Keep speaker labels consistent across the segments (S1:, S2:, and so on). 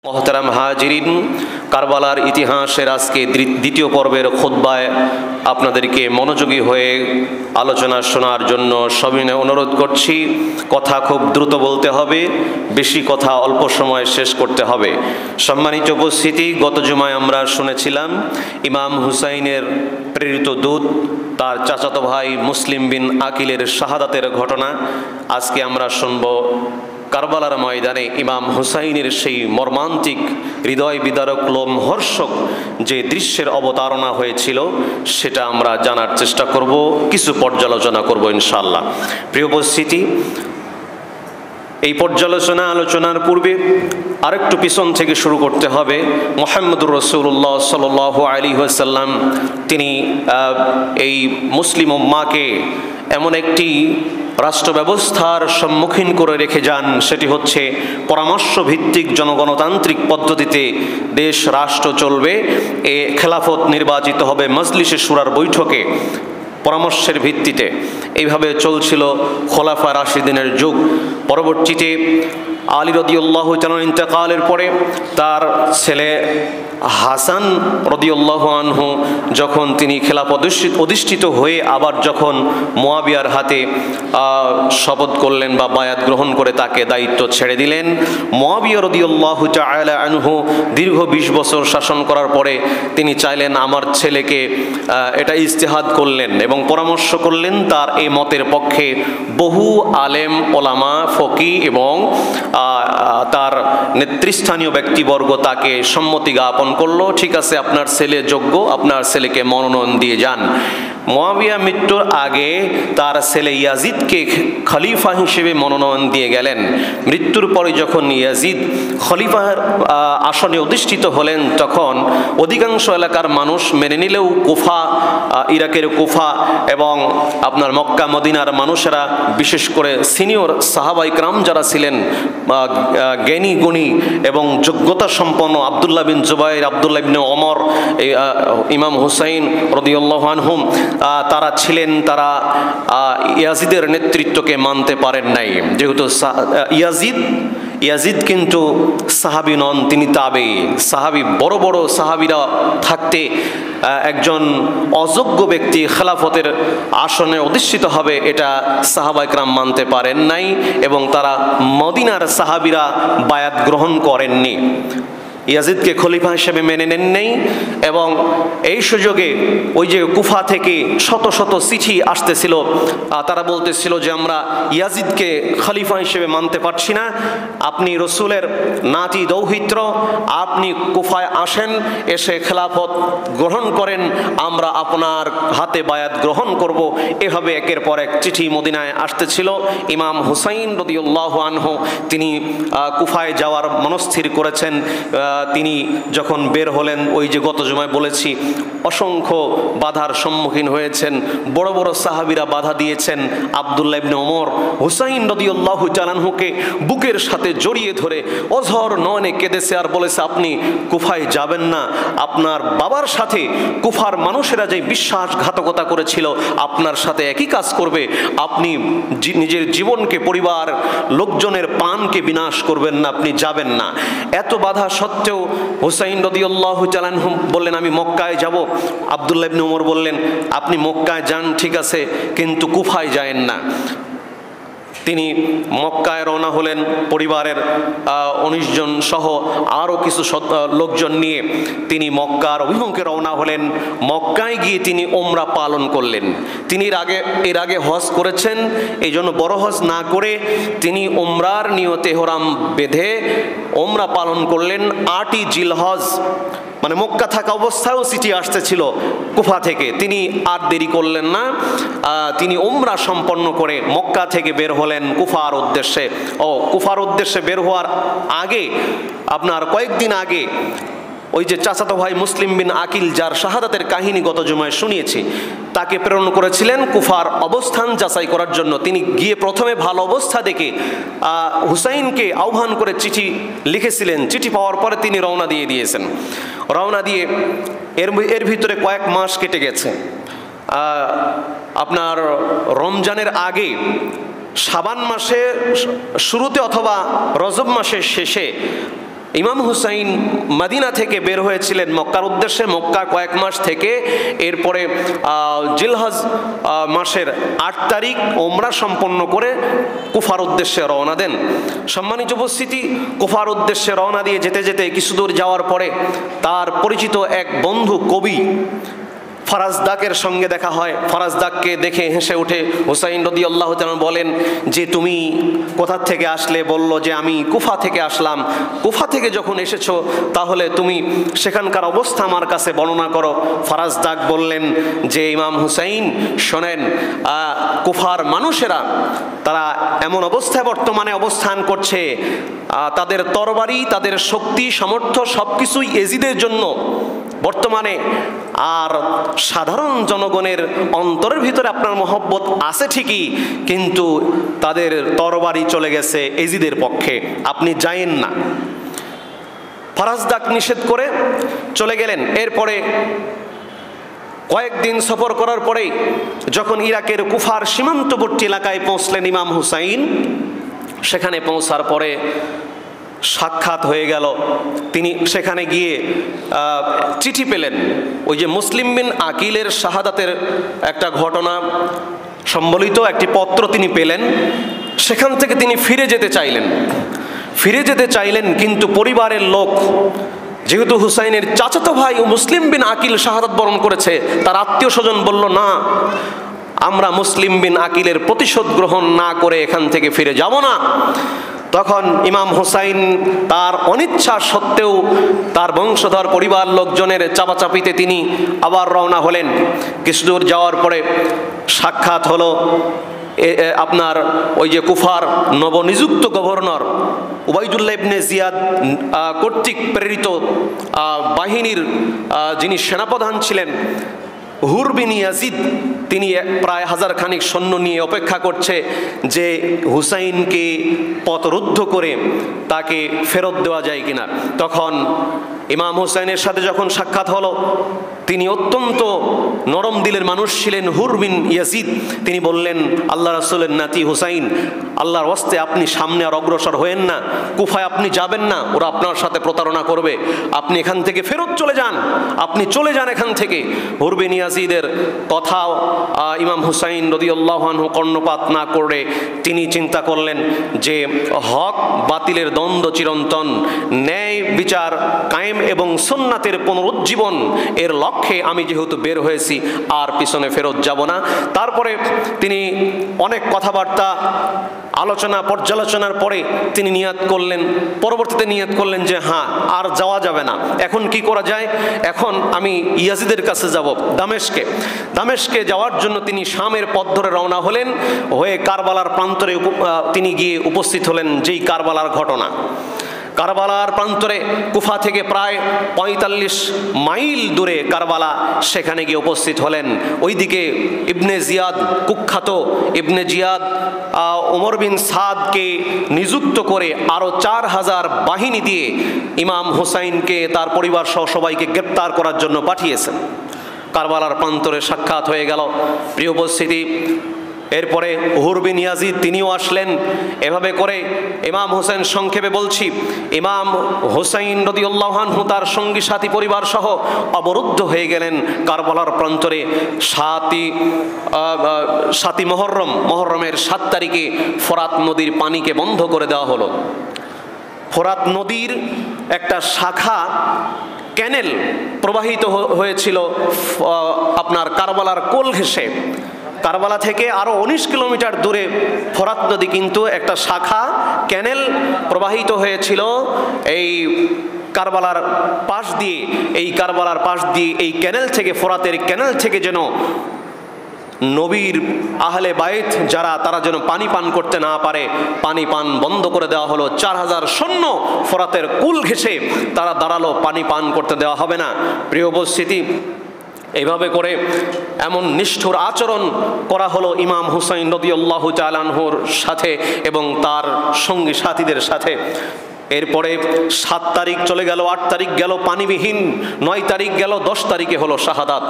S1: মোহতারাম হাজিরিন, কারবালার ইতিহাসের আজকে দ্বিতীয় পর্বের খুতবায় আপনাদেরকে মনোযোগী হয়ে আলোচনা শোনার জন্য সবিনয়ে অনুরোধ করছি। কথা খুব দ্রুত বলতে হবে, বেশি কথা অল্প সময়ে শেষ করতে হবে। সম্মানিত উপস্থিতি, গত জুমায় আমরা শুনেছিলাম ইমাম হুসাইনের প্রেরিত দূত তার চাচাতো ভাই মুসলিম বিন আকিলের শাহাদাতের ঘটনা। আজকে আমরা শুনব কারবালার ময়দানে ইমাম হুসাইনের সেই মর্মান্তিক, হৃদয় বিদারক, লোমহর্ষক যে দৃশ্যের অবতারণা হয়েছিল সেটা আমরা জানার চেষ্টা করব, কিছু পর্যালোচনা করব ইনশাআল্লাহ। প্রিয় উপস্থিতি, এই আলোচনার পূর্বে আরেকটু পিছন থেকে শুরু করতে হবে। মুহাম্মদুর রাসূলুল্লাহ সাল্লাল্লাহু আলাইহি ওয়াসাল্লাম তিনি এই মুসলিম উম্মাহকে এমন একটি রাষ্ট্র ব্যবস্থার সম্মুখীন করে রেখে যান, সেটি হচ্ছে পরামর্শ ভিত্তিক জনগণতান্ত্রিক পদ্ধতিতে দেশ রাষ্ট্র চলবে। এ খেলাফত নির্বাচিত হবে মজলিসে শুরার বৈঠকে, পরামর্শের ভিত্তিতে। এইভাবে চলছিল খোলাফা রাশিদিনের যুগ। পরবর্তীতে আলী রাদিয়াল্লাহু তাআলা ইন্তেকালের পরে তার ছেলে হাসান রাদিয়াল্লাহু আনহু যখন তিনি খেলাফত অধিষ্ঠিত হয়ে আবার যখন মুয়াবিয়ার হাতে শপথ করলেন বা বায়াত গ্রহণ করে তাকে দায়িত্ব ছেড়ে দিলেন, মুয়াবিয়া রাদিয়াল্লাহু তাআলা আনহু দীর্ঘ 20 বছর শাসন করার পরে তিনি চাইলেন আমার ছেলেকে, এটা ইজতিহাদ করলেন এবং পরামর্শ করলেন তার এই মতের পক্ষে। বহু আলেম, ওলামা, ফকি এবং তার নেতৃস্থানীয় ব্যক্তিবর্গ তাকে সম্মতি জ্ঞাপন করলো, ঠিক আছে আপনার ছেলে যোগ্য, আপনার ছেলেকে মনোনয়ন দিয়ে যান। মুয়াবিয়া মৃত্যুর আগে তার ছেলে ইয়াজিদকে খলিফা হিসেবে মনোনয়ন দিয়ে গেলেন। মৃত্যুর পরে যখন ইয়াজিদ খলিফার আসনে অধিষ্ঠিত হলেন তখন অধিকাংশ এলাকার মানুষ মেনে নিলেও কুফা, ইরাকের কুফা এবং আপনার মক্কা মদিনার মানুষেরা, বিশেষ করে সিনিয়র সাহাবায়ে কেরাম যারা ছিলেন, জ্ঞানী গুণী এবং যোগ্যতা সম্পন্ন, আব্দুল্লাহ বিন জুবাইর, আব্দুল্লাহ ইবনে ওমর, ইমাম হুসাইন রাদিয়াল্লাহু আনহুম, তারা ছিলেন, তারা ইয়াজিদের নেতৃত্বকে মানতে পারেন নাই। যেহেতু ইয়াজিদ কিন্তু সাহাবী নন, তিনি তাবেঈ। সাহাবী, বড় বড় সাহাবীরা থাকতে একজন অযোগ্য ব্যক্তি খেলাফতের আসনে অধিষ্ঠিত হবে, এটা সাহাবায়ে কেরাম মানতে পারেন নাই এবং তারা মদিনার সাহাবীরা বায়াত গ্রহণ করেননি, ইয়াজিদকে খলিফা হিসেবে মেনে নেন নেই। এবং এই সুযোগে ওই যে কুফা থেকে শত শত চিঠি আসতেছিল, তারা বলতেছিল যে আমরা ইয়াজিদকে খলিফা হিসেবে মানতে পারছি না, আপনি রসুলের নাতি দৌহিত্র, আপনি কুফায় আসেন, এসে খেলাফত গ্রহণ করেন, আমরা আপনার হাতে বায়াত গ্রহণ করব। এভাবে একের পর এক চিঠি মদিনায় আসতেছিল। ইমাম হুসাইন রাদিয়াল্লাহু আনহু তিনি কুফায় যাওয়ার মনস্থির করেছেন। তিনি যখন বের হলেন, ওই যে গত জুমায় বলেছি অসংখ্য বাধার সম্মুখীন হয়েছেন, বড় বড় সাহাবীরা বাধা দিয়েছেন। আব্দুল্লাহ ইবনে ওমর হুসাইন রাদিয়াল্লাহু তাআলা আনহুকে বুকের সাথে জড়িয়ে ধরে অঝর নয়নে কেঁদেছে আর বলেছে আপনি কুফায় যাবেন না, আপনার বাবার সাথে কুফার মানুষেরা যে বিশ্বাসঘাতকতা করেছিল আপনার সাথে একই কাজ করবে, আপনি নিজের জীবনকে, পরিবার লোকজনের প্রাণকে বিনাশ করবেন না, আপনি যাবেন না। এত বাধা সত্ত্বেও হুসাইন রাদিয়াল্লাহু তাআলা আনহু বললেন আমি মক্কায় যাব। আব্দুল্লাহ ইবনে ওমর বললেন আপনি মক্কায় যান ঠিক আছে, কিন্তু কুফায় যায়েন না। তিনি মক্কায় রওনা হলেন পরিবারের 19 জন সহ আরও কিছু লোকজন নিয়ে তিনি মক্কার অভিমুখে রওনা হলেন। মক্কায় গিয়ে তিনি ওমরা পালন করলেন। তিনি এর আগে হজ করেছেন, এই জন্য বড় হজ না করে তিনি ওমরার নিয়তে ইহরাম বেঁধে ওমরা পালন করলেন। 8ই জিলহজ, মানে মক্কা থাকা অবস্থায়ও চিঠি আসতেছিল কুফা থেকে, তিনি আর দেরি করলেন না, তিনি উমরা সম্পন্ন করে মক্কা থেকে বের হলেন কুফার উদ্দেশ্যে। কুফার উদ্দেশ্যে বের হওয়ার আগে, আপনার কয়েকদিন আগে, ওই যে চাচাতো ভাই মুসলিম বিন আকিল, যার শাহাদাতের কাহিনী গত জুমায় শুনিয়েছি, তাকে প্রেরণ করেছিলেন কুফার অবস্থান যাচাই করার জন্য। তিনি গিয়ে প্রথমে ভালো অবস্থা দেখে হুসাইনকে আহ্বান করে চিঠি লিখেছিলেন। চিঠি পাওয়ার পরে তিনি রওনা দিয়ে দিয়েছেন। রওনা দিয়ে এর ভিতরে কয়েক মাস কেটে গেছে। আপনার রমজানের আগে শাবান মাসে শুরুতে অথবা রজব মাসের শেষে ইমাম হুসাইন মদিনা থেকে বের হয়েছিলেন মক্কার উদ্দেশ্যে। মক্কা কয়েক মাস থেকে এরপরে জিলহজ মাসের 8 তারিখ ওমরা সম্পন্ন করে কুফার উদ্দেশ্যে রওনা দেন। সম্মানিত উপস্থিতি, কুফার উদ্দেশ্যে রওনা দিয়ে যেতে যেতে কিছু দূর যাওয়ার পরে তার পরিচিত এক বন্ধু কবি ফারাজদাকের সঙ্গে দেখা হয়। ফারাজদাককে দেখে হেসে উঠে হুসাইন রাদিয়াল্লাহু তাআলা বলেন যে তুমি কোথা থেকে আসলে? বলল যে আমি কুফা থেকে আসলাম। কুফা থেকে যখন এসেছো তাহলে তুমি সেখানকার অবস্থা আমার কাছে বর্ণনা করো। ফারাজদাক বললেন যে ইমাম হুসাইন শোনেন, কুফার মানুষেরা তারা এমন অবস্থায় বর্তমানে অবস্থান করছে, তাদের তরবারি, তাদের শক্তি, সামর্থ্য সবকিছুই এজিদের জন্য বর্তমানে। আর সাধারণ জনগণের অন্তরের ভিতরে আপনার মহব্বত আছে ঠিকই, কিন্তু তাদের তরবারি চলে গেছে এজিদের পক্ষে, আপনি যায়েন না। ফারাজদাক নিষেধ করে চলে গেলেন। এরপরে কয়েকদিন সফর করার পরেই যখন ইরাকের কুফার সীমান্তবর্তী এলাকায় পৌঁছলেন ইমাম হুসাইন, সেখানে পৌঁছার পরে সাক্ষাৎ হয়ে গেল। তিনি সেখানে গিয়ে চিঠি পেলেন। ওই যে মুসলিম বিন আকিলের শাহাদাতের একটা ঘটনা সম্বলিত একটি পত্র তিনি পেলেন। সেখান থেকে তিনি ফিরে যেতে চাইলেন, কিন্তু পরিবারের লোক, যেহেতু হুসাইনের চাচাতো ভাই ও মুসলিম বিন আকিল শাহাদাত বরণ করেছে, তার আত্মীয় স্বজন বলল না, আমরা মুসলিম বিন আকিলের প্রতিশোধ গ্রহণ না করে এখান থেকে ফিরে যাব না। তখন ইমাম হুসাইন তার অনিচ্ছা সত্ত্বেও তার বংশধর পরিবার লোকজনের চাপাচাপিতে তিনি আবার রওনা হলেন। কিছুদূর যাওয়ার পরে সাক্ষাৎ হলো আপনার ওই যে কুফার নবনিযুক্ত গভর্নর উবাইদুল্লাহ ইবনে জিয়াদ কর্তৃক প্রেরিত বাহিনীর যিনি সেনাপ্রধান ছিলেন হুর বিন ইয়াজিদ, তিনি প্রায় 1000 খানিক সৈন্য নিয়ে অপেক্ষা করছে যে হুসাইনকে পথরুদ্ধ করে তাকে ফেরত দেওয়া যায় কিনা। তখন ইমাম হুসাইনের সাথে যখন সাক্ষাৎ হলো, তিনি অত্যন্ত নরম দিলের মানুষ ছিলেন হুর বিন ইয়াজিদ। তিনি বললেন, আল্লাহ রাসূলের নাতি হুসাইন, আল্লাহর ওয়াস্তে আপনি সামনে আর অগ্রসর হয়েন না, কুফায় আপনি যাবেন না, ওরা আপনার সাথে প্রতারণা করবে, আপনি এখান থেকে ফেরত চলে যান, আপনি চলে যান এখান থেকে। হুর বিন ইয়াজিদের কথাও ইমাম হুসাইন রাদিয়াল্লাহু আনহু কর্ণপাত না করে তিনি চিন্তা করলেন যে হক বাতিলের দ্বন্দ্ব চিরন্তন, ন্যায় বিচার কায়েম এবং সুন্নাতের পুনরুজ্জীবন এর লক্ষ্যে আমি যেহেতু বের হয়েছি আর পিছনে ফেরত যাব না। তারপরে তিনি অনেক কথাবার্তা আলোচনা পর্যালোচনার পরে তিনি পরবর্তীতে নিয়ত করলেন যে হ্যাঁ, আর যাওয়া যাবে না, এখন কি করা যায়, এখন আমি ইয়াজিদের কাছে যাব দামেস্কে যাওয়ার জন্য তিনি শামের পথ ধরে রওনা হলেন। হয়ে কারবালার প্রান্তরে তিনি গিয়ে উপস্থিত হলেন। যেই কারবালার ঘটনা, কারবালার প্রান্তরে কুফা থেকে প্রায় 45 মাইল দূরে কারবালা, সেখানে গিয়ে উপস্থিত হলেন। ওইদিকে ইবনে জিয়াদ, কুখ্যাত ইবনে জিয়াদ ওমর বিন সাদকে নিযুক্ত করে আরও 4000 বাহিনী দিয়ে ইমাম হুসাইনকে তার পরিবার সহ সবাইকে গ্রেপ্তার করার জন্য পাঠিয়েছেন। কারবালার প্রান্তরে সাক্ষাৎ হয়ে গেল। প্রিয় উপস্থিতি, এরপরে হুর বিন ইয়াজিদ তিনিও আসলেন। এভাবে করে ইমাম হুসাইন, সংক্ষেপে বলছি, ইমাম হুসাইন রাদিয়াল্লাহু আনহু তার সঙ্গী সাথী পরিবার সহ অবরুদ্ধ হয়ে গেলেন কারবালার প্রান্তরে। 7ই মহরমের 7 তারিখে ফোরাত নদীর পানিকে বন্ধ করে দেওয়া হলো। ফোরাত নদীর একটা শাখা ক্যানেল প্রবাহিত হয়েছিল আপনার কারবালার কোল ঘেঁষে। কারবালা থেকে আরও 19 কিলোমিটার দূরে ফোরাত নদী, কিন্তু একটা শাখা ক্যানেল প্রবাহিত হয়েছিল এই কারবালার পাশ দিয়ে। এই ক্যানেল থেকে, ফোরাতের ক্যানেল থেকে যেন নবীর আহলে বাইত যারা, তারা যেন পানি পান করতে না পারে, পানি পান বন্ধ করে দেওয়া হলো। 4000 সৈন্য ফোরাতের কুল ঘেঁষে তারা দাঁড়ালো, পানি পান করতে দেওয়া হবে না। প্রিয় উপস্থিতি, এইভাবে করে এমন নিষ্ঠুর আচরণ করা হলো ইমাম হুসাইন রাদিয়াল্লাহু তাআলা আনহুর সাথে এবং তার সঙ্গী সাথীদের সাথে। এরপরে 7 তারিখ চলে গেল, 8 তারিখ গেল পানিবিহীন, 9 তারিখ গেল, 10 তারিখে হলো শাহাদাত।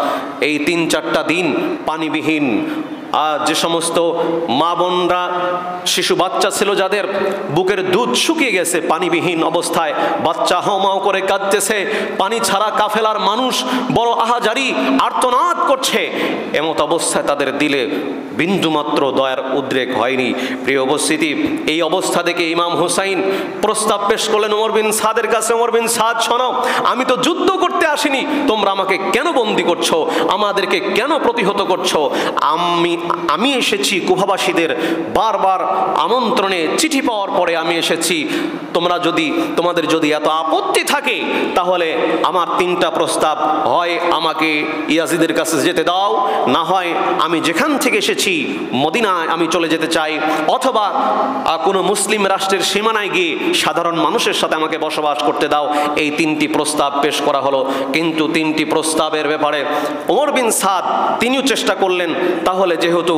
S1: এই 3-4টা দিন পানিবিহীন যে সমস্ত মা বোনরা শিশু বাচ্চা ছিল যাদের বুকের দুধ শুকিয়ে গেছে, পানিবিহীন অবস্থায় বাচ্চা হাউমাউ করে কাঁদতেছে, পানি ছাড়া কাফেলার মানুষ বড় আহাজারি আর্তনাদ করছে, এমত অবস্থায় তাদের দিলে বিন্দুমাত্র দয়ার উদ্রেক হয়নি। প্রিয় উপস্থিতি, এই অবস্থা দেখে ইমাম হুসাইন প্রস্তাব পেশ করলেন ওমর বিন সাদের কাছে, ওমর বিন সাদ শোনো, আমি তো যুদ্ধ করতে আসিনি, তোমরা আমাকে কেন বন্দি করছো, আমাদেরকে কেন প্রতিহত করছো? আমি এসেছি কুফাবাসীদের বারবার আমন্ত্রণে চিঠি পাওয়ার পরে আমি এসেছি। তোমাদের যদি এত আপত্তি থাকে তাহলে আমার 3টা প্রস্তাব, হয় আমাকে ইয়াজিদের কাছে যেতে দাও, না হয় আমি যেখান থেকে এসেছি মদিনায় আমি চলে যেতে চাই, অথবা কোনো মুসলিম রাষ্ট্রের সীমানায় গিয়ে সাধারণ মানুষের সাথে আমাকে বসবাস করতে দাও। এই 3টি প্রস্তাব পেশ করা হলো। কিন্তু 3টি প্রস্তাবের ব্যাপারে ওমর বিন সাদ তিনিও চেষ্টা করলেন, তাহলে যেহেতু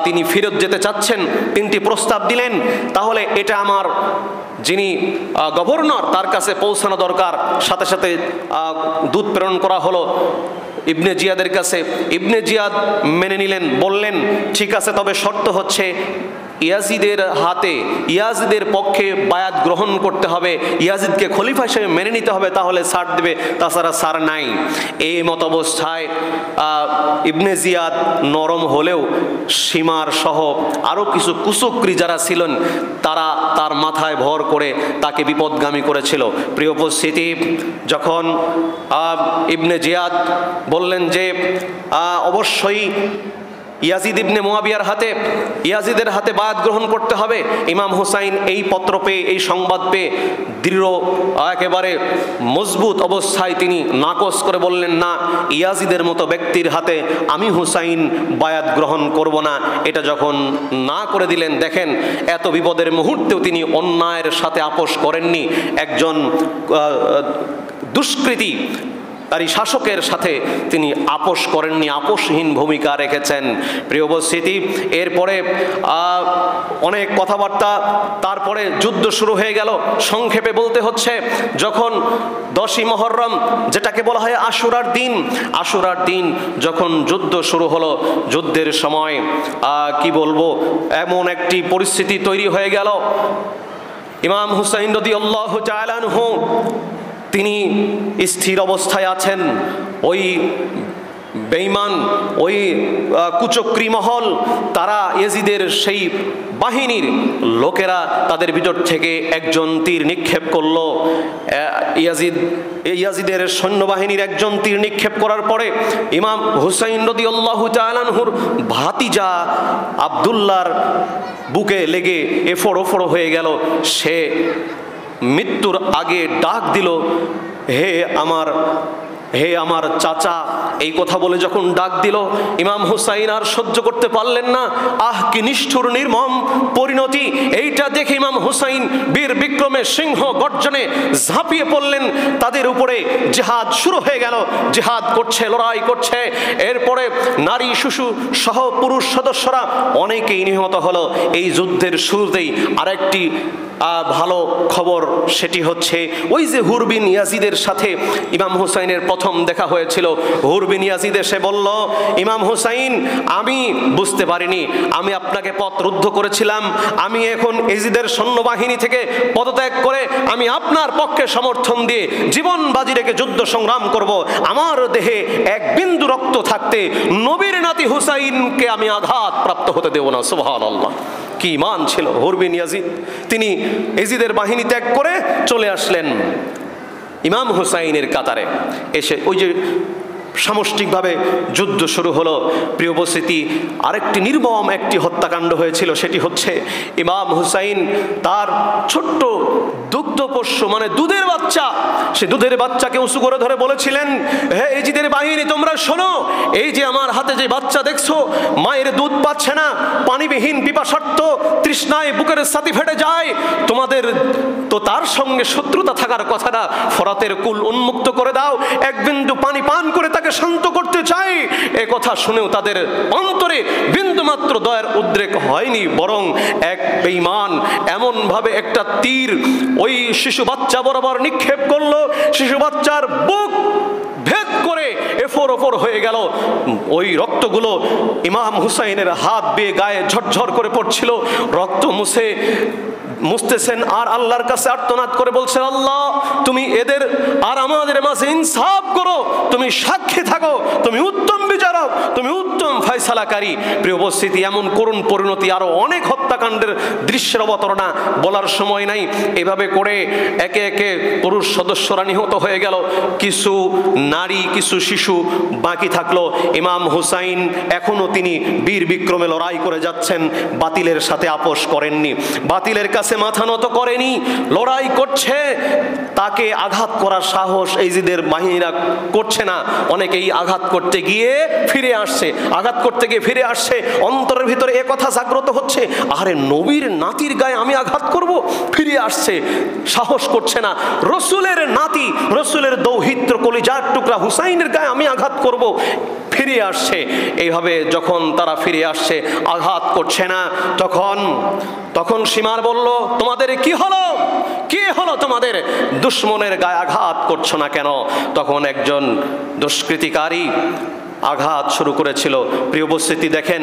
S1: তিনি ফেরত যেতে চাচ্ছেন, 3টি প্রস্তাব দিলেন, তাহলে এটা আমার যিনি গভর্নর তার কাছে পৌঁছানো দরকার। সাথে সাথে দূত প্রেরণ করা হলো ইবনে জিয়াদের কাছে। ইবনে জিয়াদ মেনে নিলেন, বললেন ঠিক আছে, তবে শর্ত হচ্ছে ইয়াজিদের পক্ষে বায়াত গ্রহণ করতে হবে, ইয়াজিদকে খলিফা হিসেবে মেনে নিতে হবে, তাহলে ছাড় দেবে, তাছাড়া ছাড় নাই। এই মত অবস্থায় ইবনে জিয়াদ নরম হলেও সীমার সহ আরও কিছু কুচক্রী যারা ছিলেন তারা তার মাথায় ভর করে তাকে বিপদগামী করেছিল। প্রিয় উপস্থিতি, যখন ইবনে জিয়াদ বললেন যে অবশ্যই ইয়াজিদ ইবনে মুয়াবিয়ার হাতে, ইয়াজিদের হাতে বায়াত গ্রহণ করতে হবে, ইমাম হুসাইন এই পত্র পেয়ে, এই সংবাদ পেয়ে দৃঢ় একেবারে মজবুত অবস্থায় তিনি নাকচ করে বললেন, না, ইয়াজিদের মতো ব্যক্তির হাতে আমি হুসাইন বায়াত গ্রহণ করব না। এটা যখন না করে দিলেন, দেখেন এত বিপদের মুহূর্তেও তিনি অন্যায়ের সাথে আপোষ করেননি। একজন দুষ্কৃতী তারই শাসকের সাথে তিনি আপোষ করেননি, আপোষহীন ভূমিকা রেখেছেন। প্রিয় উপস্থিতি, এরপরে অনেক কথাবার্তা, তারপরে যুদ্ধ শুরু হয়ে গেল। সংক্ষেপে বলতে হচ্ছে, যখন 10ই মুহররম, যেটাকে বলা হয় আশুরার দিন যখন যুদ্ধ শুরু হলো, যুদ্ধের সময় কি বলবো, এমন একটি পরিস্থিতি তৈরি হয়ে গেল। ইমাম হুসাইন রাদিয়াল্লাহু তাআলা আনহু তিনি স্থির অবস্থায় আছেন। ওই বেঈমান, ওই কুচক্রী মহল, তারা ইয়াজিদের সেই বাহিনীর লোকেরা তাদের ভিতর থেকে একজন তীর নিক্ষেপ করলো। ইয়াজিদের সৈন্যবাহিনীর একজন তীর নিক্ষেপ করার পরে ইমাম হুসাইন রাদিয়াল্লাহু তাআলা আনহুর ভাতিজা আব্দুল্লাহর বুকে লেগে এফড় ওফড় হয়ে গেল। সে মৃত্যুর আগে ডাক দিল, হে আমার চাচা, এই কথা বলে যখন ডাক দিল, ইমাম হুসাইন আর সহ্য করতে পারলেন না। কি নিষ্ঠুর নির্মম পরিণতি! এইটা দেখে ইমাম হুসাইন বীর বিক্রমে সিংহ গর্জনে ঝাঁপিয়ে পড়লেন তাদের উপরে। জিহাদ শুরু হয়ে গেল, জিহাদ করছে, লড়াই করছে। এরপরে নারী শিশু সহ পুরুষ সদস্যরা অনেকেই নিহত হলো। এই যুদ্ধের শুরুতেই আরেকটি ভালো খবর, সেটি হচ্ছে ওই যে হুর বিন ইয়াজিদের সাথে ইমাম হুসাইনের প্রথম দেখা হয়েছিল। হুর বিন ইয়াজিদ এসে বলল, ইমাম হুসাইন, আমি বুঝতে পারিনি, আমি আপনাকে পথ রুদ্ধ করেছিলাম, আমি এখন ইয়াজিদের সৈন্যবাহিনী থেকে পদত্যাগ করে আমি আপনার পক্ষে সমর্থন দিয়ে জীবন বাজি রেখে যুদ্ধ সংগ্রাম করব। আমার দেহে এক বিন্দু রক্ত থাকতে নবীর নাতি হুসাইনকে আমি আঘাত প্রাপ্ত হতে দেব না। সুবহানাল্লাহ! কি ঈমান ছিল হুর বিন ইয়াজিদ! তিনি ইয়াজিদের বাহিনী ত্যাগ করে চলে আসলেন ইমাম হুসাইনের কাতারে। এসে ওই যে সামষ্টিকভাবে যুদ্ধ শুরু হলো। প্রিয় উপস্থিতি, আরেকটি নির্মম একটি হত্যাকাণ্ড হয়েছিল, সেটি হচ্ছে ইমাম হুসাইন তার ছোট্ট দুগ্ধপোষ্য, মানে দুধের বাচ্চা, সে দুধের বাচ্চাকে উঁচু করে ধরে বলেছিলেন, হে ইয়াজিদের বাহিনী, তোমরা শোনো, এই যে আমার হাতে যে বাচ্চা দেখছো, মায়ের দুধ পাচ্ছে না, পানিবিহীন, পিপাসার্ত, তৃষ্ণায় বুকের ছাতি ফেটে যায়, তোমাদের তো তার সঙ্গে শত্রুতা থাকার কথা না, ফরাতের কুল উন্মুক্ত করে দাও, এক বিন্দু পানি পান করে তাকে শান্ত করতে চাই। এ কথা শুনেও তাদের অন্তরে বিন্দুমাত্র দয়ার উদ্রেক হয়নি, বরং এক বেঈমান এমন ভাবে একটা তীর ওই শিশু বাচ্চা বরাবর নিক্ষেপ করলো, শিশু বাচ্চার বুক ভেদ করে এফোর ওপর রক্তাকর হয়ে গেল। ওই রক্তগুলো ইমাম হুসাইনের হাত বেয়ে গায়ে ঝরঝর করে পড়ছিল। রক্ত মুছতেছেন আর আল্লাহর কাছে আর্তনাদ করে বলছেন, আল্লাহ তুমি এদের আর আমাদের মাঝে ইনসাফ করো, তুমি সাক্ষী থাকো, তুমি উত্তম বিচারক, তুমি উত্তম ফয়সালাকারী। প্রিয় উপস্থিতি, এমন করুণ পরিণতি আরো অনেক হত্যাকাণ্ডের দৃশ্যের অবতারণা বলার সময় নাই। এভাবে করে একে একে পুরুষ সদস্যরা নিহত হয়ে গেল, কিছু নারী কিছু শিশু বাকি থাকলো। ইমাম হুসাইন এখনো তিনি বীর বিক্রমে লড়াই করে যাচ্ছেন, বাতিলের সাথে আপোষ করেননি, বাতিলের কাছে মাথা নত করেনি, লড়াই করছে। তাকে আঘাত করার সাহস ইজিদের বাহিনীরা করছে না। অনেকেই আঘাত করতে গিয়ে ফিরে আসছে, আঘাত করতে গিয়ে ফিরে আসছে, অন্তরের ভিতরে এ কথা জাগ্রত হচ্ছে, আরে নবীর নাতির গায়ে আমি আঘাত করব, ফিরে আসছে, সাহস করছে না। রসুলের নাতি, রসুলের দৌহিত্র কলিজার টুকরা হুসাইনের গায়ে আমি আঘাত করব, ফিরে আসছে। এইভাবে যখন তারা ফিরে আসছে, আঘাত করছে না, তখন সীমার বলল, তোমাদের কি হলো, কি হলো তোমাদের, দুশ্মনের গায়ে আঘাত করছো না কেন? তখন একজন দুষ্কৃতিকারী আঘাত শুরু করেছিল। প্রিয় উপস্থিতি, দেখেন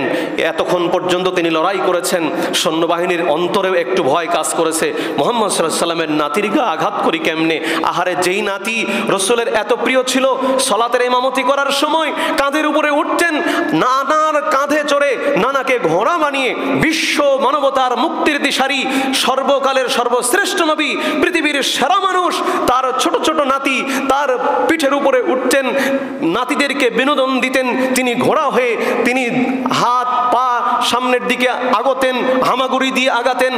S1: এতক্ষণ পর্যন্ত তিনি লড়াই করেছেন, সৈন্যবাহিনীর অন্তরেও একটু ভয় কাজ করেছে, মুহাম্মদ সাল্লাল্লাহু আলাইহি ওয়াসাল্লামের নাতির গায়ে আঘাত করি কেমনে? আহারে, যেই নাতি রসুলের এত প্রিয় ছিল, সালাতের ইমামতি করার সময় কাঁধের উপরে উঠতেন, নানার কাঁধে চড়ে নানাকে ঘোড়া বানিয়ে বিশ্ব মানবতার মুক্তির দিশারি, সর্বকালের সর্বশ্রেষ্ঠ নবী, পৃথিবীর সেরা মানুষ, তার ছোট ছোট নাতি তার পিঠের উপরে উঠতেন, নাতিদেরকে বিনোদন দিতেন। তিনি ঘোড়া হয়ে তিনি হাত পা সামনের দিকে আগতেন, হামাগুড়ি দিয়ে আগাতেন,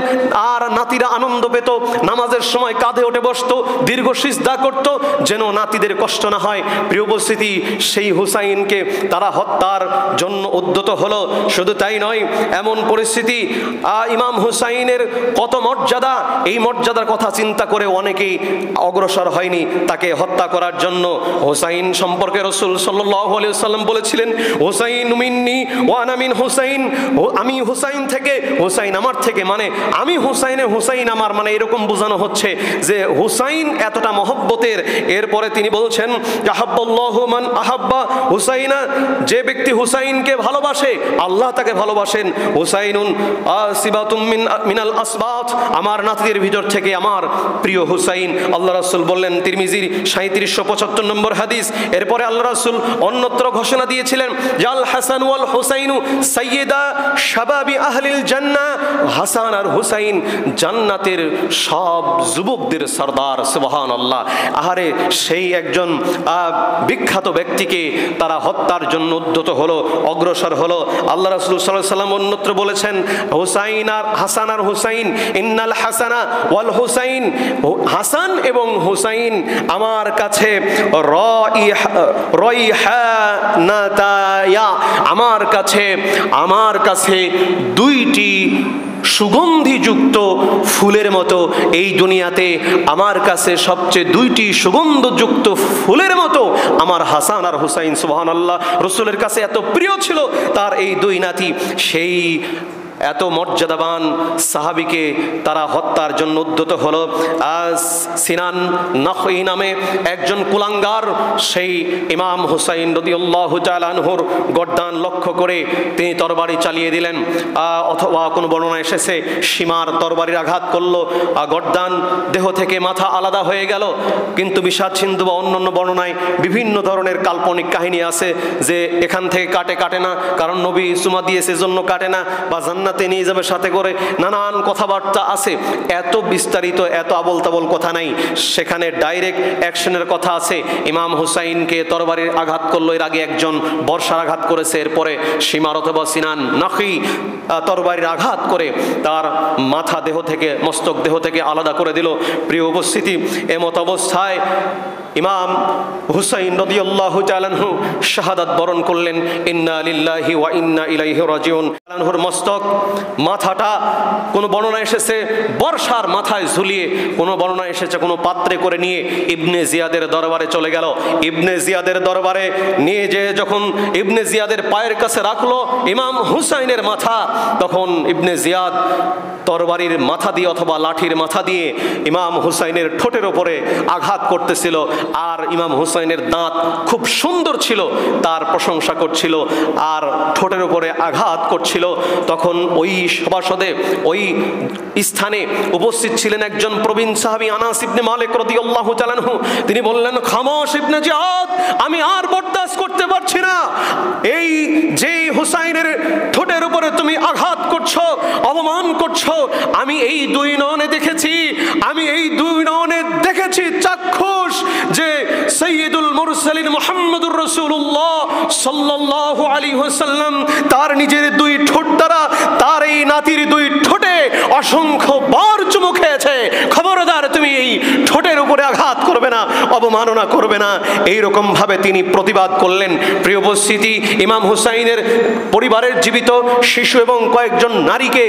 S1: আর নাতিরা আনন্দ পেত। নামাজের সময় কাঁধে উঠে বসতো, দীর্ঘ সিজদা করত, যেন নাতিদের কষ্ট না হয়। প্রিয় উপস্থিতি, সেই হুসাইনকে তারা হত্যার জন্য উদ্যত হলো। শুধু তাই নয়, এমন পরিস্থিতি, ইমাম হুসাইনের কত মর্যাদা, এই মর্যাদার কথা চিন্তা করে অনেকেই অগ্রসর হয়নি তাকে হত্যা করার জন্য। হুসাইন সম্পর্কে রাসূল সাল্লাল্লাহু আলাইহি ওয়াসাল্লাম বলেছিলেন, হুসাইন মিন্নি ওয়া আনা মিন হুসাইন, আমি হুসাইন থেকে, হুসাইন আমার থেকে, মানে আমি হুসাইনে, হুসাইন আমার, মানে এরকম বোঝানো হচ্ছে যে হুসাইন এতটা মহব্বতের। এরপরে তিনি বলছেন, আহাব্বাল্লাহু মান আহাব্বা হুসাইনা, যে ব্যক্তি হুসাইনকে ভালোবাসে আল্লাহ তাকে ভালোবাসেন। হুসাইনুন আসিবাতুম মিনাল আসবাত, আমার নাতিদের ভিতর থেকে আমার প্রিয় হুসাইন। আল্লাহ রাসূল বললেন, তিরমিজির 3775 নম্বর হাদিস। এরপরে আল্লাহ রাসূল অন্যত্র ঘোষণা দিয়েছিলেন, জাল হাসান ওয়াল হুসাইনু সাইয়্যিদা শাবাবি আহলিল জান্নাহ, হাসান আর হুসাইন জান্নাতের সব যুবকদের সরদার। সুবহানাল্লাহ। আহারে, সেই একজন বিখ্যাত ব্যক্তিকে তারা হত্যার জন্য উদ্যত হলো, অগ্রসর হলো। আল্লাহ রাসূল সাল্লাল্লাহু আলাইহি ওয়াসাল্লাম অন্যত্র বলেছেন, হুসাইন আর হাসান আর হুসাইন, ইন্নাল হাসানা ওয়াল হুসাইন, হাসান এবং হুসাইন আমার কাছে রাইহানাতায়া, আমার কাছে দুইটি সুগন্ধিযুক্ত ফুলের মতো। এই দুনিয়াতে আমার কাছে সবচেয়ে দুইটি সুগন্ধযুক্ত ফুলের মতো আমার হাসান আর হুসাইন। সুবহানাল্লাহ। রসুলের কাছে এত প্রিয় ছিল তার এই দুই নাতি। সেই এত মর্যাদাবান সাহাবীকে তারা হত্যার জন্য উদ্যত হলো। সিনান নাখঈ নামে একজন কুলাঙ্গার সেই ইমাম হুসাইন রাদিয়াল্লাহু তাআলা আনহুর গর্দান লক্ষ্য করে তিনি তরবারি চালিয়ে দিলেন, অথবা কোনো বর্ণনা এসেছে সীমার তরবারির আঘাত করলো, গর্দান দেহ থেকে মাথা আলাদা হয়ে গেল। কিন্তু বিষাদ সিন্ধু বা অন্যান্য বর্ণনায় বিভিন্ন ধরনের কাল্পনিক কাহিনী আছে যে এখান থেকে কাটে না, কারণ নবী সুমা দিয়েছে জন্য কাটে না, বা জান্নাতে নিয়ে যাবে সাথে করে, নানান কথাবার্তা আছে। এত বিস্তারিত, এত আবল তাবল কথা নাই, সেখানে ডাইরেক্ট অ্যাকশনের কথা আছে। ইমাম হুসাইনকে তরবারির আঘাত করলো, এর আগে একজন বর্ষার আঘাত করেছে, এরপরে সীমার অথবা সিনান নাখী তরবারির আঘাত করে তার মাথা দেহ থেকে, মস্তক দেহ থেকে আলাদা করে দিল। প্রিয় উপস্থিতি, এমত অবস্থায় ইমাম হুসাইন রাদিয়াল্লাহু তাআলা আনহু শাহাদাত বরণ করলেন। ইন্না লিল্লাহি ওয়া ইন্না ইলাইহি রাজিউন। আনহুর মস্তক মাথাটা কোনো বর্ণনা এসেছে বর্ষার মাথায় ঝুলিয়ে, কোনো বর্ণনা এসেছে কোনো পাত্রে করে নিয়ে ইবনে জিয়াদের দরবারে চলে গেল। ইবনে জিয়াদের দরবারে নিয়ে যেয়ে যখন ইবনে জিয়াদের পায়ের কাছে রাখলো ইমাম হুসাইনের মাথা, তখন ইবনে জিয়াদ তরবারির মাথা দিয়ে অথবা লাঠির মাথা দিয়ে ইমাম হুসাইনের ঠোঁটের ওপরে আঘাত করতেছিল। আর ইমাম হুসাইনের দাঁত খুব সুন্দর ছিল, তার প্রশংসা করছিল আর ঠোঁটের উপরে আঘাত করছিল। তখন ওই সভাসদে ওই স্থানে উপস্থিত ছিলেন একজন প্রবীণ সাহাবী আনাস ইবনে মালিক রাদিয়াল্লাহু তাআলা আনহু। তিনি বললেন, খামোশ ইবনে জিয়াদ, আমি আর বরদাস্ত করতে পারছি না। এই যে হুসাইনের ঠোঁটের উপরে তুমি আঘাত করছো, অপমান করছো, আমি এই দুই নয়নে দেখেছি, আমি এই দুই নয়নে দেখেছি চাক্ষুষ যে সাইয়্যিদুল মুরসালিন মুহাম্মদুর রাসূলুল্লাহ সাল্লাল্লাহু আলাইহি ওয়াসাল্লাম তার নিজের দুই ঠোঁট দ্বারা তার এই নাতির দুই ঠোঁটে অসংখ্য বার চুমু খেয়েছে। খবরদার তুমি এই ঠোঁটের উপরে আঘাত করবে না, অবমাননা করবে না। এইরকম ভাবে তিনি প্রতিবাদ করলেন। প্রিয় উপস্থিতি, ইমাম হুসাইনের পরিবারের জীবিত শিশু এবং কয়েকজন নারীকে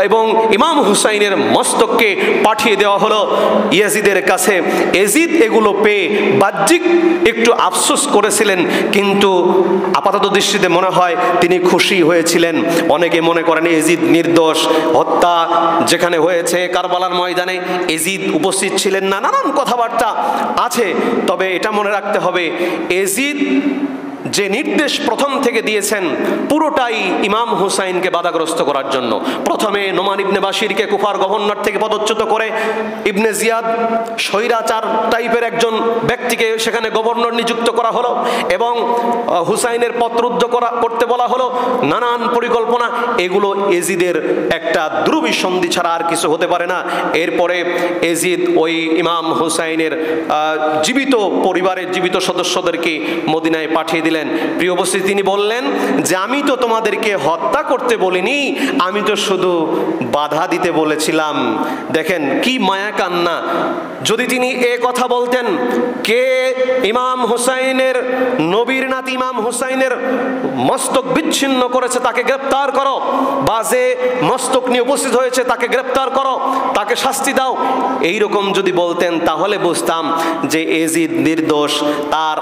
S1: এবং ইমাম হুসাইনের মস্তককে পাঠিয়ে দেওয়া হলো ইয়াজিদের কাছে। ইয়াজিদ এগুলো পেয়ে বাহ্যিক একটু আফসোস করেছিলেন, কিন্তু আপাতত দৃষ্টিতে মনে হয় তিনি খুশি হয়েছিলেন। অনেকে মনে করেন ইয়াজিদ নির্দোষ, হত্যা যেখানে হয়েছে কারবালার ময়দানে ইয়াজিদ উপস্থিত ছিলেন না, নানান কথাবার্তা আছে। তবে এটা মনে রাখতে হবে, ইয়াজিদ যে নির্দেশ প্রথম থেকে দিয়েছেন পুরোটাই ইমাম হুসাইনকে বাধাগ্রস্ত করার জন্য। প্রথমে নোমান ইবনে বাশিরকে কুফার গভর্নর থেকে পদচ্যুত করে ইবনে জিয়াদ স্বৈরাচার টাইপের একজন ব্যক্তিকে সেখানে গভর্নর নিযুক্ত করা হলো এবং হুসাইনের পত্রুদ্ধ করতে বলা হলো। নানান পরিকল্পনা, এগুলো ইয়াজিদের একটা দুর্বিসন্ধি ছাড়া আর কিছু হতে পারে না। এরপরে ইয়াজিদ ওই ইমাম হুসাইনের জীবিত পরিবারের জীবিত সদস্যদেরকে মদিনায় পাঠিয়ে দিলেন। প্রিয় উপস্থিতি, তিনি বললেন যে আমি তো তোমাদেরকে হত্যা করতে বলিনি, আমি তো শুধু বাধা দিতে বলেছিলাম। দেখেন কি মায়া কান্না। যদি তিনি এ কথা বলতেন, কে ইমাম হুসাইনের নবীর নাতি ইমাম হুসাইনের মস্তক বিচ্ছিন্ন করেছে তাকে গ্রেপ্তার করো, বা যে মস্তক নিয়ে উপস্থিত হয়েছে তাকে গ্রেপ্তার করো, তাকে শাস্তি দাও, এইরকম যদি বলতেন তাহলে বুঝতাম যে ইয়াজিদ নির্দোষ, তার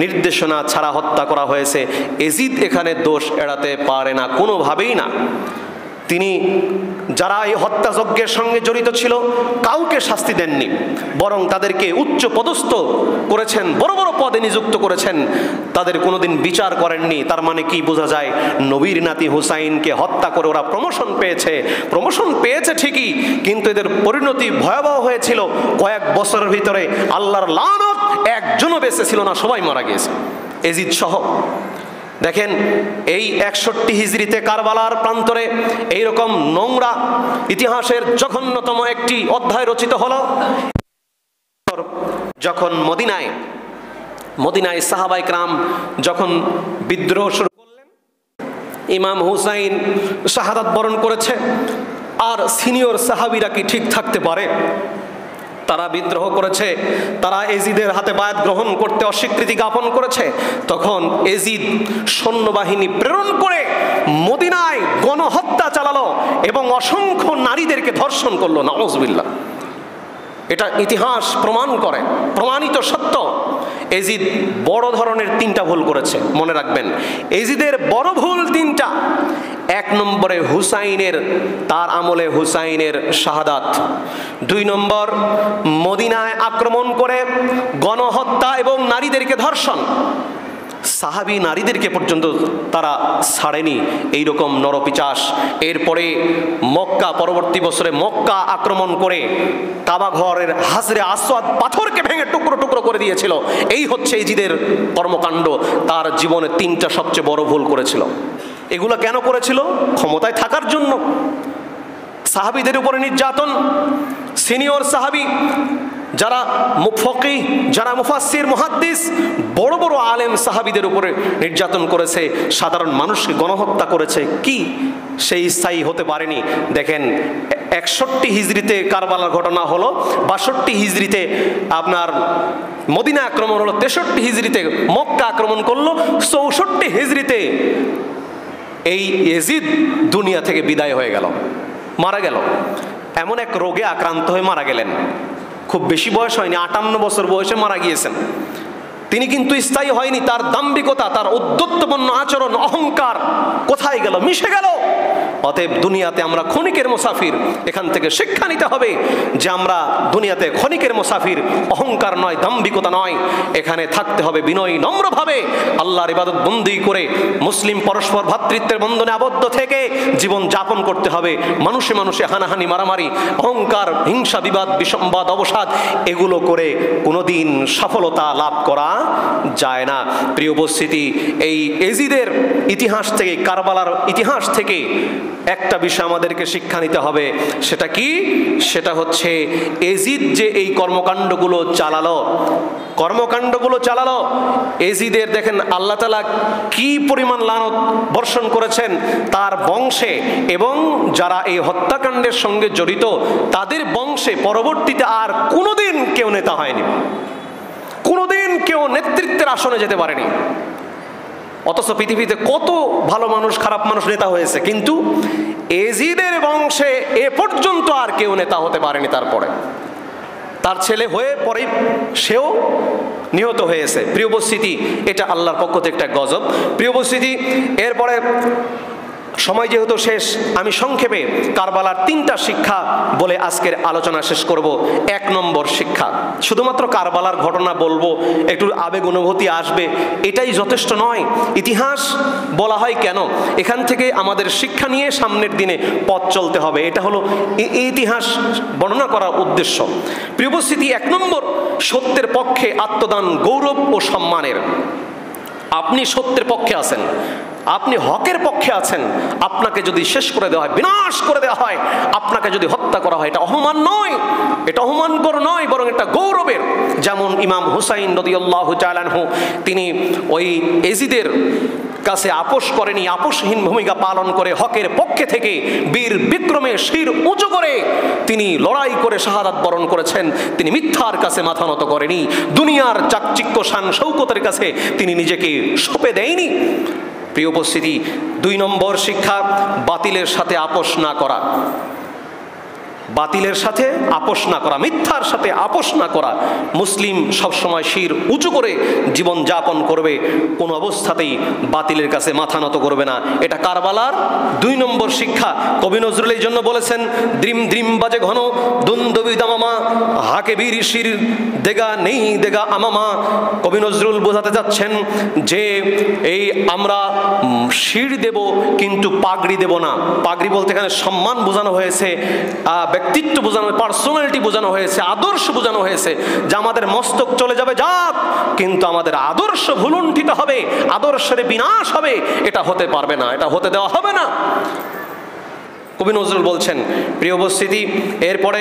S1: নির্দেশনা ছাড়া হত্যা করা হয়েছে। ইয়াজিদ এখানে দোষ এড়াতে পারে না, কোনোভাবেই না। তিনি যারা এই হত্যাযজ্ঞের সঙ্গে জড়িত ছিল কাউকে শাস্তি দেননি, বরং তাদেরকে উচ্চ পদস্থ করেছেন, বড় বড় পদে নিযুক্ত করেছেন, তাদের কোনোদিন বিচার করেননি। তার মানে কি বোঝা যায়, নবীর নাতি হুসাইনকে হত্যা করে ওরা প্রমোশন পেয়েছে ঠিকই, কিন্তু এদের পরিণতি ভয়াবহ হয়েছিল। কয়েক বছরের ভিতরে আল্লাহর লানত একজনও বেঁচে ছিল না, সবাই মারা গিয়েছে, ইয়াজিদ সহ। দেখেন এই 61 হিজরিতে কারবালার প্রান্তরে এইরকম নোংরা ইতিহাসের জঘন্যতম একটি অধ্যায় রচিত হলো। যখন মদিনায় সাহাবায়ে কেরাম যখন বিদ্রোহ শুরু করলেন, ইমাম হুসাইন শাহাদাত বরণ করেছে, আর সিনিয়র সাহাবীরা কি ঠিক থাকতে পারে? তারা বিদ্রোহ করেছে, তারা ইয়াজিদের হাতে বায়াত গ্রহণ করতে অস্বীকৃতি জ্ঞাপন করেছে। তখন ইয়াজিদ সৈন্যবাহিনী প্রেরণ করে মদিনায় গণহত্যা চালালো এবং অসংখ্য নারীদেরকে ধর্ষণ করলো। নাউজুবিল্লাহ। এটা ইতিহাস প্রমাণ করে, প্রমাণিত সত্য। ইয়াজিদ বড় ধরনের 3টা ভুল করেছে, মনে রাখবেন। ইয়াজিদের বড় ভুল 3টা। 1 নম্বরে তার আমলে হুসাইনের শাহাদাত। 2 নম্বর মদিনায় আক্রমণ করে গণহত্যা এবং নারীদেরকে ধর্ষণ। সাহাবী নারীদেরকে পর্যন্ত তারা ছাড়েনি, এইরকম নরপিচাস। এরপরে পরবর্তী বছরে মক্কা আক্রমণ করে কাবা ঘরের হাজরে আসওয়াদ পাথরকে ভেঙে টুকরো টুকরো করে দিয়েছিল। এই হচ্ছে ইয়াজিদের কর্মকাণ্ড। তার জীবনে 3টা সবচেয়ে বড় ভুল করেছিল। এগুলো কেন করেছিল? ক্ষমতায় থাকার জন্য। সাহাবীদের উপরে নির্যাতন, সিনিয়র সাহাবী যারা ফকিহ, যারা মুফাসসির, মুহাদ্দিস, বড় বড় আলেম সাহাবীদের উপরে নির্যাতন করেছে, সাধারণ মানুষকে গণহত্যা করেছে। কি সেই স্থায়ী হতে পারেনি? দেখেন 61 হিজরিতে কারবালার ঘটনা হলো, 62 হিজরিতে আপনার মদিনা আক্রমণ হলো, 63 হিজরিতে মক্কা আক্রমণ করলো, 64 হিজরিতে এই ইয়াজিদ দুনিয়া থেকে বিদায় হয়ে গেল, মারা গেল। এমন এক রোগে আক্রান্ত হয়ে মারা গেলেন। খুব বেশি বয়স হয়নি, 58 বছর বয়সে মারা গিয়েছেন। তিনি কিন্তু স্থায়ী হয়নি। তার দাম্ভিকতা, তার উদ্ধত্যপূর্ণ আচরণ, অহংকার কোথায় গেল? মিশে গেল। অতএব দুনিয়াতে আমরা ক্ষণিকের মুসাফির। এখান থেকে শিক্ষা নিতে হবে যে আমরা দুনিয়াতে ক্ষণিকের মুসাফির, অহংকার নয়, দাম্ভিকতা নয়। এখানে থাকতে হবে বিনয়ী নম্রভাবে, আল্লাহর ইবাদত বন্দি করে মুসলিম পরস্পর ভ্রাতৃত্বের বন্ধনে আবদ্ধ থেকে জীবন যাপন করতে হবে। মানুষে মানুষে হানাহানি, মারামারি, অহংকার, হিংসা, বিবাদ, বিসম্বাদ, অবসাদ এগুলো করে কোনোদিন সফলতা লাভ করা যায় না। প্রিয় উপস্থিতি, এই ইয়াজিদের ইতিহাস থেকে, কারবালার ইতিহাস থেকে একটা বিষয় আমাদেরকে শিক্ষা নিতে হবে। সেটা কি? সেটা হচ্ছে ইয়াজিদ যে এই কর্মকাণ্ডগুলো চালালো, ইয়াজিদের দেখেন আল্লাহ তাআলা কি পরিমাণ লানত বর্ষণ করেছেন তার বংশে, এবং যারা এই হত্যাকাণ্ডের সঙ্গে জড়িত তাদের বংশে পরবর্তীতে আর কোনোদিন কেউ নেতা হয়নি, কোনোদিন কেউ নেতৃত্বের আসনে যেতে পারেনি। অথচ পৃথিবীতে কত ভালো মানুষ, খারাপ মানুষ নেতা হয়েছে, কিন্তু ইয়াজিদের বংশে এ পর্যন্ত আর কেউ নেতা হতে পারেনি। তারপরে তার ছেলে হয়ে পরে সেও নিহত হয়েছে। প্রিয় উপস্থিতি, এটা আল্লাহর পক্ষ থেকে একটা গজব। প্রিয় উপস্থিতি, এরপরে সময় যেহেতু শেষ, আমি সংক্ষেপে কারবালার 3টা শিক্ষা বলে আজকের আলোচনা শেষ করব। 1 নম্বর শিক্ষা, শুধুমাত্র কারবালার ঘটনা বলবো, একটু আবেগ অনুভূতি আসবে, এটাই যথেষ্ট নয়। ইতিহাস বলা হয় কেন? এখান থেকে আমাদের শিক্ষা নিয়ে সামনের দিনে পথ চলতে হবে। এটা হলো ইতিহাস বর্ণনা করার উদ্দেশ্য। প্রিয় উপস্থিতি, 1 নম্বর, সত্যের পক্ষে আত্মদান গৌরব ও সম্মানের। আপনি সত্যের পক্ষে আছেন, আপনি হকের পক্ষে আছেন, আপনাকে যদি শেষ করে দেওয়া হয়, বিনাশ করে দেওয়া হয়, আপনাকে যদি হত্যা করা হয়, এটা অপমান নয়, এটা অপমানকর নয়, বরং এটা গৌরবের। যেমন ইমাম হুসাইন রাদিয়াল্লাহু তাআলা আনহু, তিনি ওই ইয়াজিদের কাছে আপোষ করেনি, আপোষহীন ভূমিকা পালন করে হকের পক্ষে থেকে বীর বিক্রমে শির উঁচু করে তিনি লড়াই করে শাহাদাত বরণ করেছেন। তিনি মিথ্যার কাছে মাথা নত করেনি, দুনিয়ার চাকচিক্য শান শৌকতের কাছে তিনি নিজেকে সঁপে দেয়নি। প্রিয় উপস্থিতি, 2 নম্বর শিক্ষা, বাতিলের সাথে আপোষ না করা। বাতিলের সাথে আপোষ না করা, মিথ্যার সাথে আপোষ না করা। মুসলিম সবসময় শির উঁচু করে জীবন যাপন করবে, কোনো অবস্থাতেই বাতিলের কাছে মাথা নত করবে না। এটা কারবালার 2 নম্বর শিক্ষা। কবি নজরুল এই জন্য বলেছেন, দ্রিম দ্রিম বাজে ঘন দুন্দবি দামামা, হাকে বীর শির দেগা নেই দেগা আমামা। কবি নজরুল বোঝাতে যাচ্ছেন যে এই আমরা শির দেব কিন্তু পাগড়ি দেব না। পাগড়ি বলতে এখানে সম্মান বোঝানো হয়েছে, ব্যক্তিত্ব বোঝানো, পার্সোনালিটি বোঝানো হয়েছে, আদর্শ বোঝানো হয়েছে। যে আমাদের মস্তক চলে যাবে যাক, কিন্তু আমাদের আদর্শ ভুলুণ্ঠিত হবে, আদর্শের বিনাশ হবে, এটা হতে পারবে না, এটা হতে দেওয়া হবে না, কবি নজরুল বলছেন। প্রিয় উপস্থিতি, এরপরে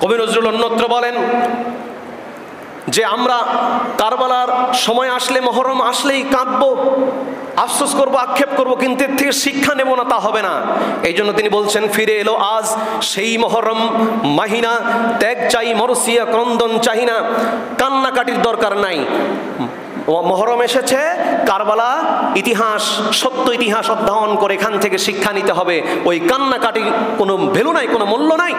S1: কবি নজরুল অন্যত্র বলেন যে আমরা কারবালার সময় আসলে, মহরম আসলেই কাঁদবো, আফসোস করবো, আক্ষেপ করবো, কিন্তু এর থেকে শিক্ষা নেব না, তা হবে না। এই জন্য তিনি বলছেন, ফিরে এলো আজ সেই মহরম মাহিনা, ত্যাগ চাই মরসিয়া ক্রন্দন চাহি না। কান্নাকাটির দরকার নাই, মহরম এসেছে, কারবালা ইতিহাস, সত্য ইতিহাস অধ্যয়ন করে এখান থেকে শিক্ষা নিতে হবে। ওই কান্নাকাটির কোনো ভ্যালু নাই, কোনো মূল্য নাই।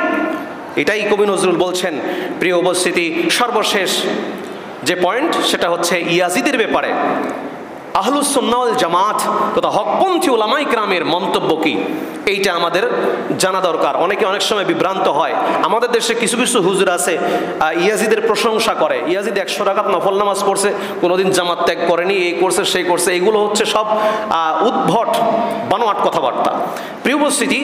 S1: এটাই কবি নজরুল বলছেন। প্রিয় উপস্থিতি, সর্বশেষ যে পয়েন্ট সেটা হচ্ছে ইয়াজিদের ব্যাপারে আহলুস সুন্নাহ ওয়াল জামাত তথা হকপন্থী উলামায়ে কেরামের মন্তব্য কি, এইটা আমাদের জানা দরকার। অনেকে অনেক সময় বিভ্রান্ত হয়। আমাদের দেশে কিছু কিছু হুজুর আছে ইয়াজিদের প্রশংসা করে, ইয়াজিদ 100 রাকাত নফল নামাজ পড়ছে, কোনোদিন জামাত ত্যাগ করেনি, এই করছে সেই করছে। এগুলো হচ্ছে সব উদ্ভট বানোয়াট কথাবার্তা। প্রিয় উপস্থিতি,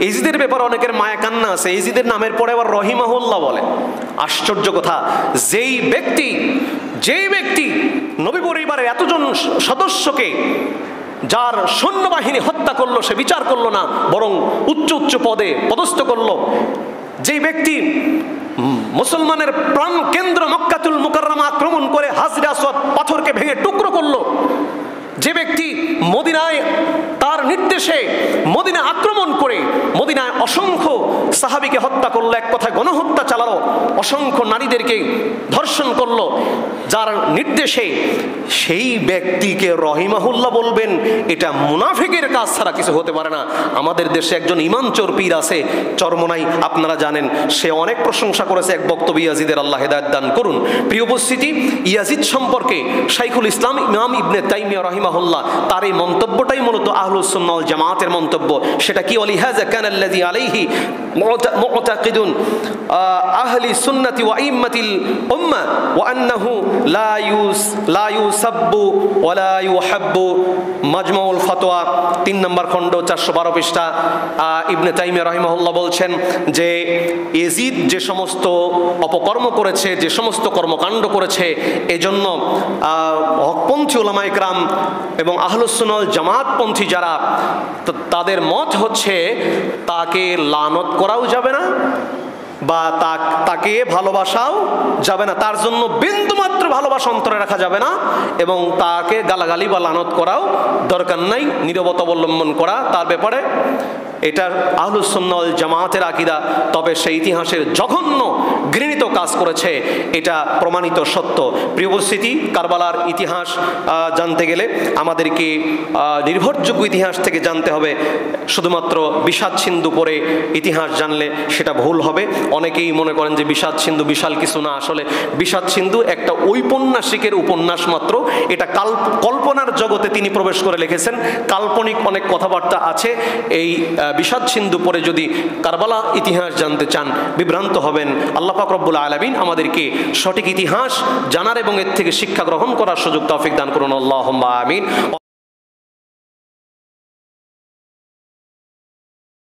S1: ইয়াজিদের ব্যাপারে অনেকের মায়া কান্না আছে। ইয়াজিদের নামের পরে আবার রহিমাহুল্লাহ বলে। আশ্চর্য কথা, যেই ব্যক্তি নবী পরিবারের এতজন সদস্যকে, যার সৈন্যবাহিনী হত্যা করলো, সে বিচার করলো না, বরং উচ্চ উচ্চ পদে পদস্থ করলো। যেই ব্যক্তি মুসলমানের প্রাণ কেন্দ্র মক্কাতুল মুকাররমা আক্রমণ করে হাজরে আসওয়াদ পাথরকে ভেঙে টুকরো করলো। যে ব্যক্তি মদিনায় তার নির্দেশে মদিনা আক্রমণ করে মদিনায় অসংখ্য সাহাবীকে হত্যা করলো, এক কথায় গণহত্যা চালালো, অসংখ্য নারীদেরকে ধর্ষণ করলো, যার নির্দেশে, সেই ব্যক্তিকে রহিমাহুল্লাহ বলবেন এটা মুনাফিকের কাজ ছাড়া কিছু হতে পারে না। আমাদের দেশে একজন ইমান চোর পীর আছে চরমোনাই, আপনারা জানেন, সে অনেক প্রশংসা করেছে এক বক্তব্য ইয়াজিদের, আল্লাহ হেদায়েত দান করুন। প্রিয় উপস্থিতি, ইয়াজিদ সম্পর্কে শাইখুল ইসলাম ইমাম ইবনে তাইমিয়া রাহিমাহুল্লাহ তার এই মন্তব্যটাই মূলত আহলুস সুন্নাহ ওয়াল জামাতের মন্তব্য। সেটা কি? ওয়ালিহাযা কানা আল্লাযী আলাইহি মুতাকিদুন আহলি সুন্নাতি ওয়া আইম্মাতিল উম্মাহ ওয়া আন্নাহু লা ইউসাব্বু ওয়া লা ইউহাব্বু। মাজমুউল ফাতোয়া 3 নম্বর খণ্ড 412 পৃষ্ঠা। ইবনে তাইমিয়া রাহিমাহুল্লাহ বলছেন যে ইয়াজিদ যে সমস্ত অপকর্ম করেছে, যে সমস্ত কর্মকাণ্ড করেছে, এজন্য হকপন্থী উলামায়ে কেরাম এবং আহলুস সুন্নাহ ওয়াল জামাতপন্থী যারা, তাদের মত হচ্ছে তাকে লানত করাও যাবে না বা তাকে ভালোবাসাও যাবে না, তার জন্য বিন্দুমাত্র ভালোবাসা অন্তরে রাখা যাবে না, এবং তাকে গালাগালি বা লানত করাও দরকার নাই, নীরবতা অবলম্বন করা তার ব্যাপারে। এটার আহলুস সুন্নাহ ওয়াল জামাতের আকীদা। তবে সেই ইতিহাসের জঘন্য ঘৃণিত কাজ করেছে, এটা প্রমাণিত সত্য। প্রিয় উপস্থিতি, কারবালার ইতিহাস জানতে গেলে আমাদেরকে নির্ভরযোগ্য ইতিহাস থেকে জানতে হবে। শুধুমাত্র বিষাদ সিন্ধু পড়ে ইতিহাস জানলে সেটা ভুল হবে। অনেকেই মনে করেন যে বিষাদ সিন্ধু বিশাল কিছু না, আসলে বিষাদ সিন্ধু একটা ঔপন্যাসিকের উপন্যাস মাত্র। এটা কল্পনার জগতে তিনি প্রবেশ করে লিখেছেন, কাল্পনিক অনেক কথাবার্তা আছে। এই বিষাদ সিন্ধু পড়ে যদি কারবালা ইতিহাস জানতে চান, বিভ্রান্ত হবেন। আল্লাহ পাক রব্বুল আলামিন আমাদেরকে সঠিক ইতিহাস জানার এবং এর থেকে শিক্ষা গ্রহণ করার সুযোগ তৌফিক দান করুন। আল্লাহুম্মা আমিন।